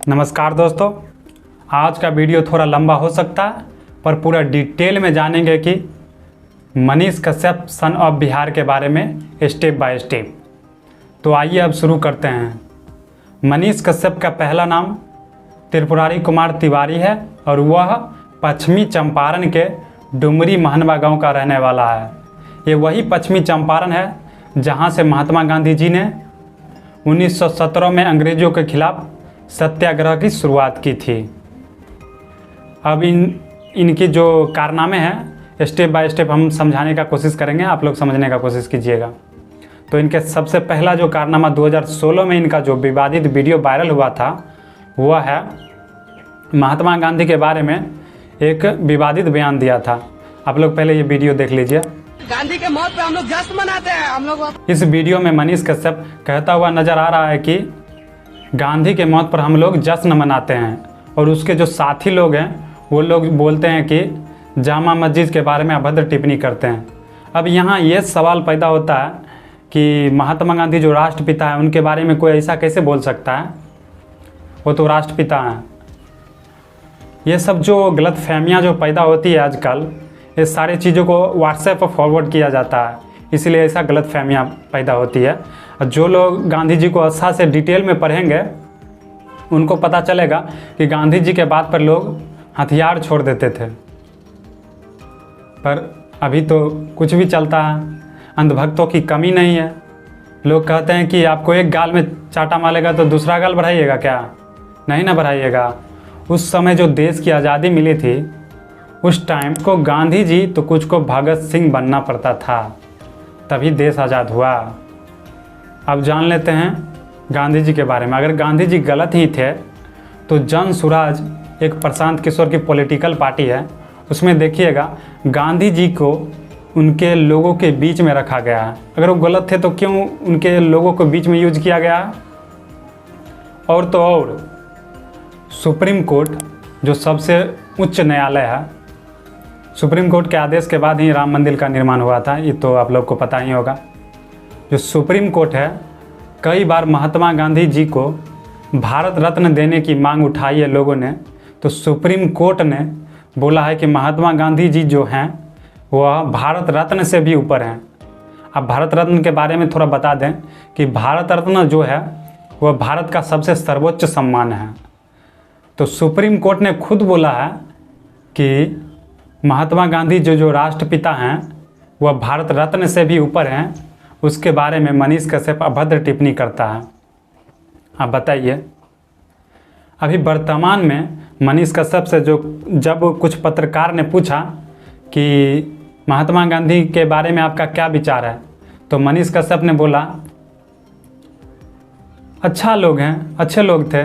नमस्कार दोस्तों, आज का वीडियो थोड़ा लंबा हो सकता है पर पूरा डिटेल में जानेंगे कि मनीष कश्यप सन ऑफ बिहार के बारे में स्टेप बाय स्टेप। तो आइए अब शुरू करते हैं। मनीष कश्यप का पहला नाम त्रिपुरारी कुमार तिवारी है और वह पश्चिमी चंपारण के डुमरी महनवा गांव का रहने वाला है। ये वही पश्चिमी चंपारण है जहां से महात्मा गांधी जी ने 1917 में अंग्रेज़ों के खिलाफ सत्याग्रह की शुरुआत की थी। अब इनकी जो कारनामे हैं स्टेप बाय स्टेप हम समझाने का कोशिश करेंगे, आप लोग समझने का कोशिश कीजिएगा। तो इनके सबसे पहला जो कारनामा 2016 में इनका जो विवादित वीडियो वायरल हुआ था वह है महात्मा गांधी के बारे में एक विवादित बयान दिया था। आप लोग पहले ये वीडियो देख लीजिए। गांधी के मौत पे हम लोग जश्न मनाते हैं। हम लोग इस वीडियो में मनीष कश्यप कहता हुआ नजर आ रहा है कि गांधी के मौत पर हम लोग जश्न मनाते हैं और उसके जो साथी लोग हैं वो लोग बोलते हैं कि जामा मस्जिद के बारे में अभद्र टिप्पणी करते हैं। अब यहाँ ये सवाल पैदा होता है कि महात्मा गांधी जो राष्ट्रपिता है उनके बारे में कोई ऐसा कैसे बोल सकता है, वो तो राष्ट्रपिता हैं। ये सब जो गलतफहमियाँ जो पैदा होती है आजकल, ये सारी चीज़ों को व्हाट्सएप पर फॉरवर्ड किया जाता है, इसलिए ऐसा गलतफहमियाँ पैदा होती है। जो लोग गांधी जी को अच्छा से डिटेल में पढ़ेंगे उनको पता चलेगा कि गांधी जी के बात पर लोग हथियार छोड़ देते थे, पर अभी तो कुछ भी चलता है। अंधभक्तों की कमी नहीं है। लोग कहते हैं कि आपको एक गाल में चाटा मारेगा तो दूसरा गाल बढ़ाइएगा क्या? नहीं ना बढ़ाइएगा। उस समय जो देश की आज़ादी मिली थी उस टाइम को गांधी जी तो कुछ को भगत सिंह बनना पड़ता था, तभी देश आज़ाद हुआ। अब जान लेते हैं गांधी जी के बारे में। अगर गांधी जी गलत ही थे तो जन सुराज एक प्रशांत किशोर की पॉलिटिकल पार्टी है, उसमें देखिएगा गांधी जी को उनके लोगों के बीच में रखा गया है। अगर वो गलत थे तो क्यों उनके लोगों को बीच में यूज किया गया है? और तो और सुप्रीम कोर्ट जो सबसे उच्च न्यायालय है, सुप्रीम कोर्ट के आदेश के बाद ही राम मंदिर का निर्माण हुआ था, ये तो आप लोग को पता ही होगा। जो सुप्रीम कोर्ट है, कई बार महात्मा गांधी जी को भारत रत्न देने की मांग उठाई है लोगों ने, तो सुप्रीम कोर्ट ने बोला है कि महात्मा गांधी जी जो हैं वह भारत रत्न से भी ऊपर हैं। अब भारत रत्न के बारे में थोड़ा बता दें कि भारत रत्न जो है वह भारत का सबसे सर्वोच्च सम्मान है। तो सुप्रीम कोर्ट ने खुद बोला है कि महात्मा गांधी जो राष्ट्रपिता हैं वह भारत रत्न से भी ऊपर हैं। उसके बारे में मनीष कश्यप अभद्र टिप्पणी करता है। आप बताइए। अभी वर्तमान में मनीष कश्यप से जब कुछ पत्रकार ने पूछा कि महात्मा गांधी के बारे में आपका क्या विचार है, तो मनीष कश्यप ने बोला अच्छा लोग हैं, अच्छे लोग थे,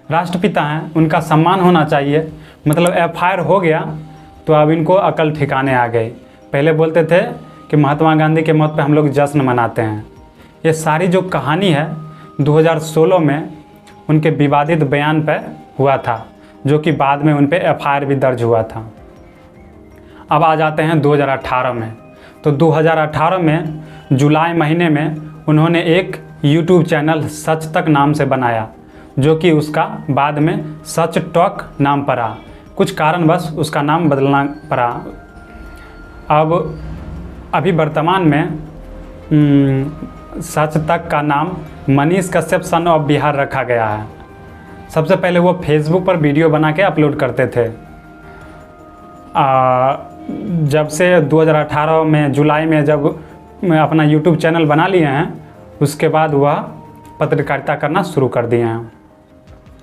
राष्ट्रपिता हैं, उनका सम्मान होना चाहिए। मतलब एफआईआर हो गया तो अब इनको अकल ठिकाने आ गई। पहले बोलते थे कि महात्मा गांधी के मौत पे हम लोग जश्न मनाते हैं। ये सारी जो कहानी है 2016 में उनके विवादित बयान पर हुआ था, जो कि बाद में उन पे एफआईआर भी दर्ज हुआ था। अब आ जाते हैं 2018 में। तो 2018 में जुलाई महीने में उन्होंने एक यूट्यूब चैनल सच तक नाम से बनाया, जो कि उसका बाद में सच टॉक नाम पड़ा। कुछ कारणवश उसका नाम बदलना पड़ा। अब अभी वर्तमान में सच तक का नाम मनीष कश्यप सन ऑफ बिहार रखा गया है। सबसे पहले वो फेसबुक पर वीडियो बना के अपलोड करते थे। जब से 2018 में जुलाई में जब अपना यूट्यूब चैनल बना लिए हैं, उसके बाद वह पत्रकारिता करना शुरू कर दिए हैं।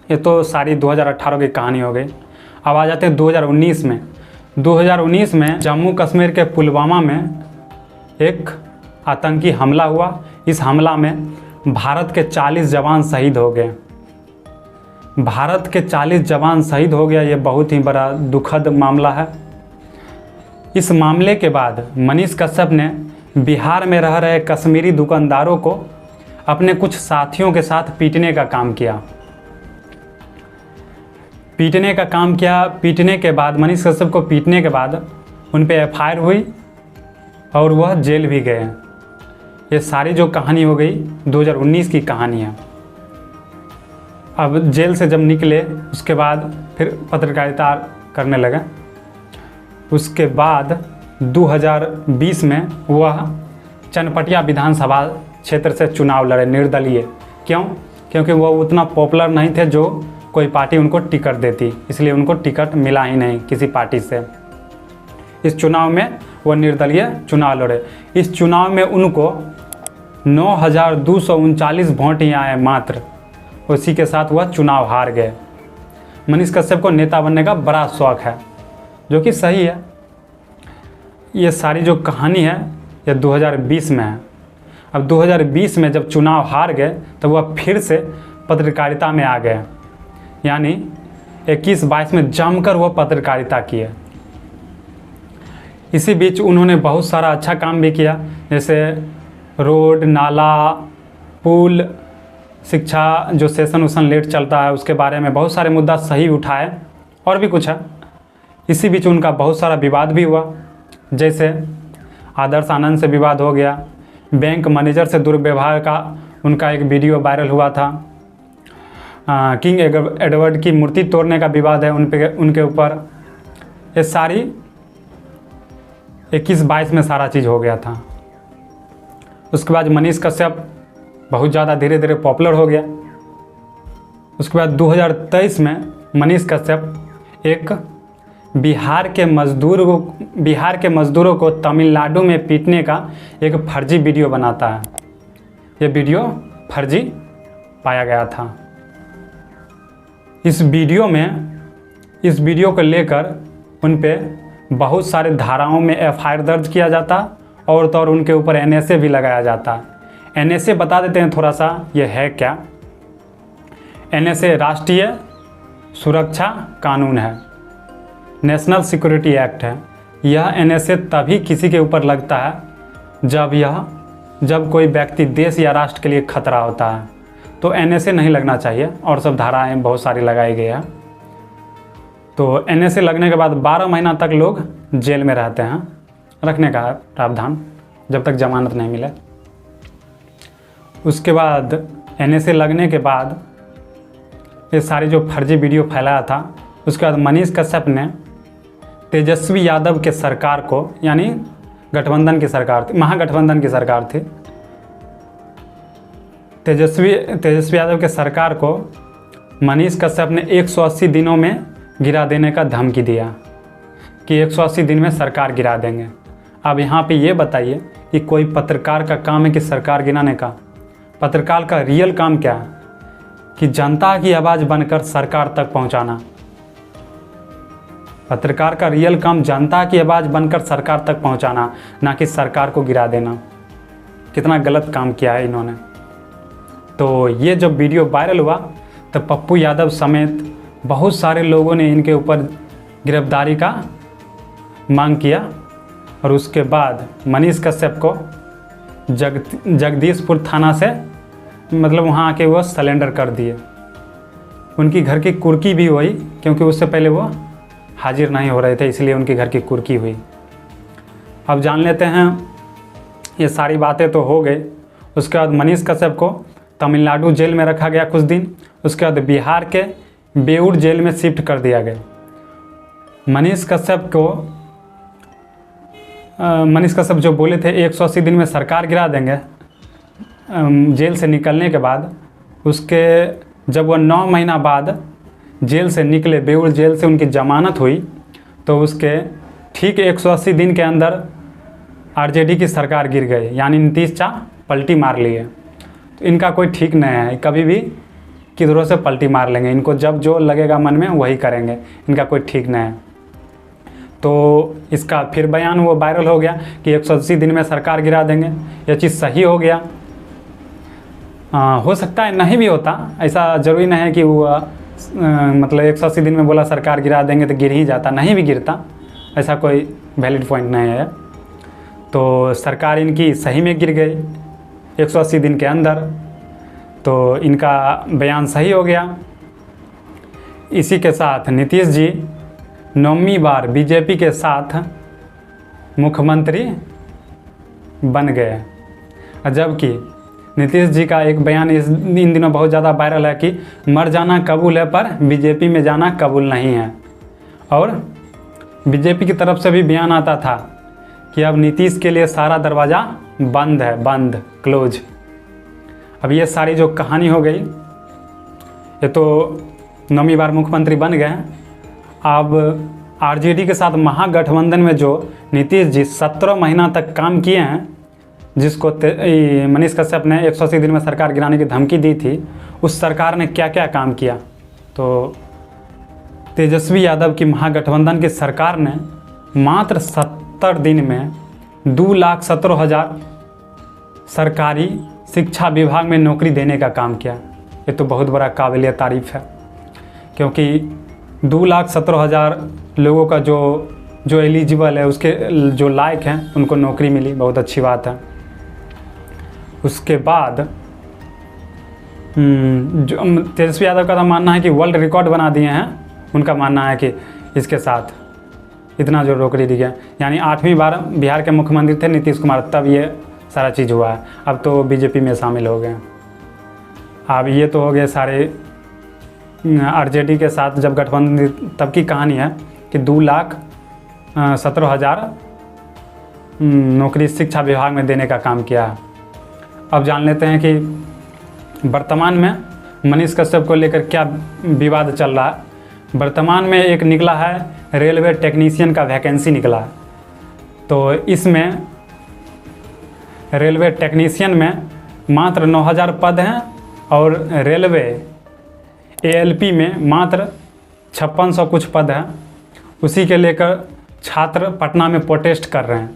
ये तो सारी 2018 की कहानी हो गई। अब आ जाते हैं 2019 में। 2019 में जम्मू कश्मीर के पुलवामा में एक आतंकी हमला हुआ। इस हमला में भारत के 40 जवान शहीद हो गए। भारत के 40 जवान शहीद हो गया, ये बहुत ही बड़ा दुखद मामला है। इस मामले के बाद मनीष कश्यप ने बिहार में रह रहे कश्मीरी दुकानदारों को अपने कुछ साथियों के साथ पीटने का काम किया। पीटने के बाद मनीष कश्यप को पीटने के बाद उन पे एफआईआर हुई और वह जेल भी गए। ये सारी जो कहानी हो गई 2019 की कहानी है। अब जेल से जब निकले उसके बाद फिर पत्रकारिता करने लगे। उसके बाद 2020 में वह चनपटिया विधानसभा क्षेत्र से चुनाव लड़े निर्दलीय। क्यों? क्योंकि वो उतना पॉपुलर नहीं थे जो कोई पार्टी उनको टिकट देती, इसलिए उनको टिकट मिला ही नहीं किसी पार्टी से। इस चुनाव में वो निर्दलीय चुनाव लड़े। इस चुनाव में उनको 9,239 वोट ही आए मात्र। उसी के साथ वह चुनाव हार गए। मनीष कश्यप को नेता बनने का बड़ा शौक है, जो कि सही है। ये सारी जो कहानी है ये 2020 में है। अब 2020 में जब चुनाव हार गए तब वह फिर से पत्रकारिता में आ गए, यानी 21-22 में जमकर वह पत्रकारिता किए। इसी बीच उन्होंने बहुत सारा अच्छा काम भी किया, जैसे रोड, नाला, पुल, शिक्षा, जो सेशन उसन लेट चलता है उसके बारे में बहुत सारे मुद्दा सही उठाए, और भी कुछ है। इसी बीच उनका बहुत सारा विवाद भी हुआ, जैसे आदर्श आनंद से विवाद हो गया, बैंक मैनेजर से दुर्व्यवहार का उनका एक वीडियो वायरल हुआ था, किंग एडवर्ड की मूर्ति तोड़ने का विवाद है उनके ऊपर। ये सारी 21-22 में सारा चीज़ हो गया था। उसके बाद मनीष कश्यप बहुत ज़्यादा धीरे धीरे पॉपुलर हो गया। उसके बाद 2023 में मनीष कश्यप एक बिहार के मज़दूरों को तमिलनाडु में पीटने का एक फर्जी वीडियो बनाता है। ये वीडियो फर्जी पाया गया था। इस वीडियो को लेकर उन पे बहुत सारे धाराओं में FIR दर्ज किया जाता और तो और उनके ऊपर NSA भी लगाया जाता। NSA बता देते हैं थोड़ा सा, ये है क्या। NSA राष्ट्रीय सुरक्षा कानून है, नेशनल सिक्योरिटी एक्ट है। यह NSA तभी किसी के ऊपर लगता है जब कोई व्यक्ति देश या राष्ट्र के लिए खतरा होता है, तो NSA नहीं लगना चाहिए। और सब धाराएं बहुत सारी लगाई गई है। तो NSA लगने के बाद 12 महीना तक लोग जेल में रहते हैं, रखने का प्रावधान, जब तक जमानत नहीं मिले। उसके बाद NSA लगने के बाद ये सारी जो फर्जी वीडियो फैलाया था, उसके बाद मनीष कश्यप ने तेजस्वी यादव के सरकार को, यानी गठबंधन की सरकार थी, महागठबंधन की सरकार थी, तेजस्वी यादव के सरकार को मनीष कश्यप ने 180 दिनों में गिरा देने का धमकी दिया कि 180 दिन में सरकार गिरा देंगे। अब यहाँ पे ये बताइए कि कोई पत्रकार का काम है कि सरकार गिराने का? पत्रकार का रियल काम क्या है? कि जनता की आवाज़ बनकर सरकार तक पहुँचाना। पत्रकार का रियल काम जनता की आवाज़ बनकर सरकार तक पहुँचाना, ना कि सरकार को गिरा देना। कितना गलत काम किया है इन्होंने। तो ये जब वीडियो वायरल हुआ तो पप्पू यादव समेत बहुत सारे लोगों ने इनके ऊपर गिरफ्तारी का मांग किया, और उसके बाद मनीष कश्यप को जगदीशपुर थाना से, मतलब वहाँ आके वो सरेंडर कर दिए। उनकी घर की कुर्की भी हुई, क्योंकि उससे पहले वो हाजिर नहीं हो रहे थे, इसलिए उनकी घर की कुर्की हुई। अब जान लेते हैं, ये सारी बातें तो हो गई। उसके बाद मनीष कश्यप को तमिलनाडु जेल में रखा गया कुछ दिन। उसके बाद बिहार के बेऊर जेल में शिफ्ट कर दिया गया। मनीष कश्यप जो बोले थे 180 दिन में सरकार गिरा देंगे, जेल से निकलने के बाद, उसके जब वह 9 महीना बाद जेल से निकले, बेऊर जेल से उनकी जमानत हुई, तो उसके ठीक 180 दिन के अंदर RJD की सरकार गिर गई, यानी नीतीश शाह पलटी मार लिए। तो इनका कोई ठीक नहीं है, कभी भी किधरों से पलटी मार लेंगे। इनको जब जो लगेगा मन में वही करेंगे, इनका कोई ठीक नहीं है। तो इसका फिर बयान वो वायरल हो गया कि 180 दिन में सरकार गिरा देंगे। यह चीज़ सही हो गया। हो सकता है नहीं भी होता, ऐसा ज़रूरी नहीं है कि वो मतलब 180 दिन में बोला सरकार गिरा देंगे तो गिर ही जाता, नहीं भी गिरता, ऐसा कोई वैलिड पॉइंट नहीं है। तो सरकार इनकी सही में गिर गई 180 दिन के अंदर, तो इनका बयान सही हो गया। इसी के साथ नीतीश जी 9वीं बार बीजेपी के साथ मुख्यमंत्री बन गए, जबकि नीतीश जी का एक बयान इन दिनों बहुत ज़्यादा वायरल है कि मर जाना कबूल है पर बीजेपी में जाना कबूल नहीं है। और बीजेपी की तरफ से भी बयान आता था कि अब नीतीश के लिए सारा दरवाज़ा बंद है, बंद, क्लोज। अब ये सारी जो कहानी हो गई, ये तो 9वीं बार मुख्यमंत्री बन गए। अब आरजेडी के साथ महागठबंधन में जो नीतीश जी 17 महीना तक काम किए हैं, जिसको मनीष कश्यप ने 180 दिन में सरकार गिराने की धमकी दी थी, उस सरकार ने क्या क्या काम किया। तो तेजस्वी यादव की महागठबंधन की सरकार ने मात्र 70 दिन में 2,17,000 सरकारी शिक्षा विभाग में नौकरी देने का काम किया। ये तो बहुत बड़ा काबिल तारीफ़ है, क्योंकि 2,17,000 लोगों का जो एलिजिबल है, उसके जो लायक हैं, उनको नौकरी मिली, बहुत अच्छी बात है। उसके बाद जो तेजस्वी यादव का तो मानना है कि वर्ल्ड रिकॉर्ड बना दिए हैं। उनका मानना है कि इसके साथ इतना जो नौकरी दी गया, यानी 8वीं बार बिहार के मुख्यमंत्री थे नीतीश कुमार, तब ये सारा चीज़ हुआ है। अब तो बीजेपी में शामिल हो गए। अब ये तो हो गए सारे आरजेडी के साथ जब गठबंधन, तब की कहानी है कि 2,17,000 नौकरी शिक्षा विभाग में देने का काम किया है। अब जान लेते हैं कि वर्तमान में मनीष कश्यप को लेकर क्या विवाद चल रहा है। वर्तमान में एक निकला है रेलवे टेक्नीशियन का वैकेंसी निकला है। तो इसमें रेलवे टेक्नीशियन में मात्र 9,000 पद हैं और रेलवे एएलपी में मात्र 5600 कुछ पद हैं। उसी के लेकर छात्र पटना में प्रोटेस्ट कर रहे हैं।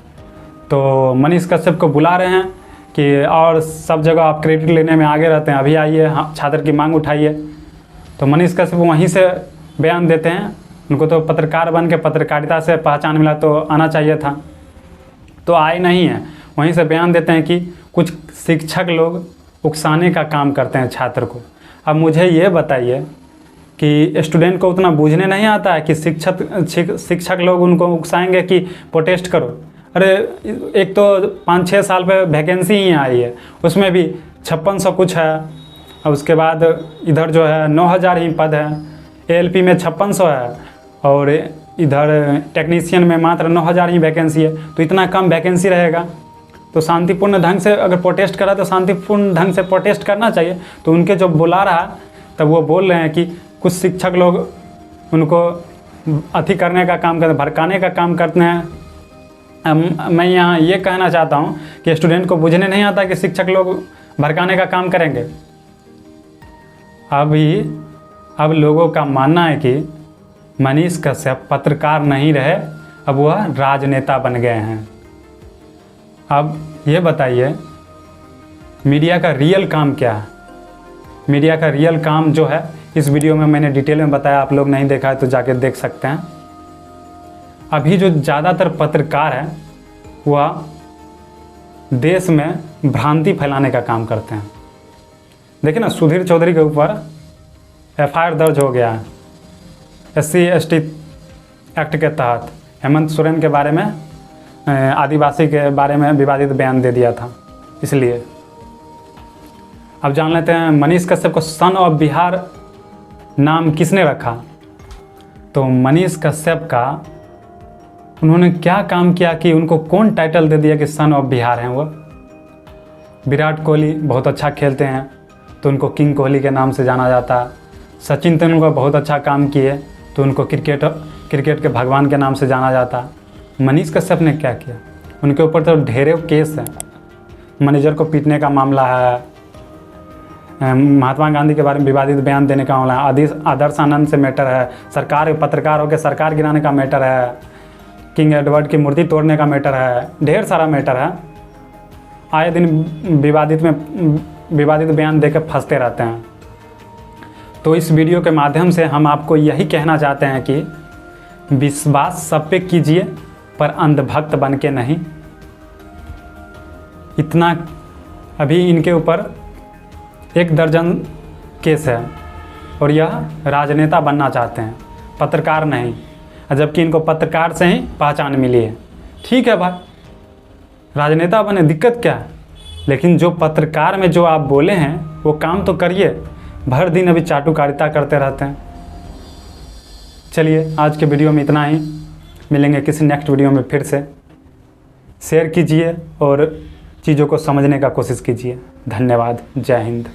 तो मनीष कश्यप को बुला रहे हैं कि और सब जगह आप क्रेडिट लेने में आगे रहते हैं, अभी आइए, छात्र की मांग उठाइए। तो मनीष कश्यप वहीं से बयान देते हैं। उनको तो पत्रकार बन के पत्रकारिता से पहचान मिला, तो आना चाहिए था, तो आए नहीं हैं। वहीं से बयान देते हैं कि कुछ शिक्षक लोग उकसाने का काम करते हैं छात्र को। अब मुझे ये बताइए कि स्टूडेंट को उतना बूझने नहीं आता है कि शिक्षक लोग उनको उकसाएंगे कि प्रोटेस्ट करो। अरे एक तो 5-6 साल पे वैकेंसी ही आई है, उसमें भी 5600 कुछ है। और उसके बाद इधर जो है 9,000 ही पद है, एएलपी में 5600 है और इधर टेक्नीशियन में मात्र 9,000 ही वैकेंसी है। तो इतना कम वैकेंसी रहेगा तो शांतिपूर्ण ढंग से अगर प्रोटेस्ट करा तो शांतिपूर्ण ढंग से प्रोटेस्ट करना चाहिए। तो उनके जो बुला रहा है, तब वो बोल रहे हैं कि कुछ शिक्षक लोग उनको अति करने का काम करते, भड़काने का काम करते हैं। मैं यहाँ ये कहना चाहता हूँ कि स्टूडेंट को बुझने नहीं आता कि शिक्षक लोग भड़काने का काम करेंगे। अब लोगों का मानना है कि मनीष कश्यप पत्रकार नहीं रहे, अब वह राजनेता बन गए हैं। अब ये बताइए मीडिया का रियल काम क्या है। मीडिया का रियल काम जो है इस वीडियो में मैंने डिटेल में बताया, आप लोग नहीं देखा है तो जाके देख सकते हैं। अभी जो ज़्यादातर पत्रकार हैं वह देश में भ्रांति फैलाने का काम करते हैं। देखिए ना, सुधीर चौधरी के ऊपर एफआईआर दर्ज हो गया है SC/ST एक्ट के तहत। हेमंत सोरेन के बारे में, आदिवासी के बारे में विवादित बयान दे दिया था, इसलिए। अब जान लेते हैं मनीष कश्यप को सन ऑफ बिहार नाम किसने रखा। तो मनीष कश्यप का उन्होंने क्या काम किया कि उनको कौन टाइटल दे दिया कि सन ऑफ बिहार हैं। वो विराट कोहली बहुत अच्छा खेलते हैं तो उनको किंग कोहली के नाम से जाना जाता है। सचिन तेंदुलकर बहुत अच्छा काम किए तो उनको क्रिकेट के भगवान के नाम से जाना जाता है। मनीष कश्यप ने क्या किया, उनके ऊपर तो ढेरों केस हैं। मैनेजर को पीटने का मामला है, महात्मा गांधी के बारे में विवादित बयान देने का मामला है, आदर्श आनंद से मैटर है, सरकार पत्रकार होकर सरकार गिराने का मैटर है, किंग एडवर्ड की मूर्ति तोड़ने का मैटर है, ढेर सारा मैटर है। आए दिन विवादित बयान देकर फंसते रहते हैं। तो इस वीडियो के माध्यम से हम आपको यही कहना चाहते हैं कि विश्वास सब पे कीजिए पर अंधभक्त बन के नहीं। इतना अभी इनके ऊपर 1 दर्जन केस है और यह राजनेता बनना चाहते हैं, पत्रकार नहीं। जबकि इनको पत्रकार से ही पहचान मिली है। ठीक है भाई, राजनेता बने, दिक्कत क्या है। लेकिन जो पत्रकार में जो आप बोले हैं वो काम तो करिए, भर दिन अभी चाटुकारिता करते रहते हैं। चलिए आज के वीडियो में इतना ही, मिलेंगे किसी नेक्स्ट वीडियो में फिर से। शेयर कीजिए और चीज़ों को समझने का कोशिश कीजिए। धन्यवाद। जय हिंद।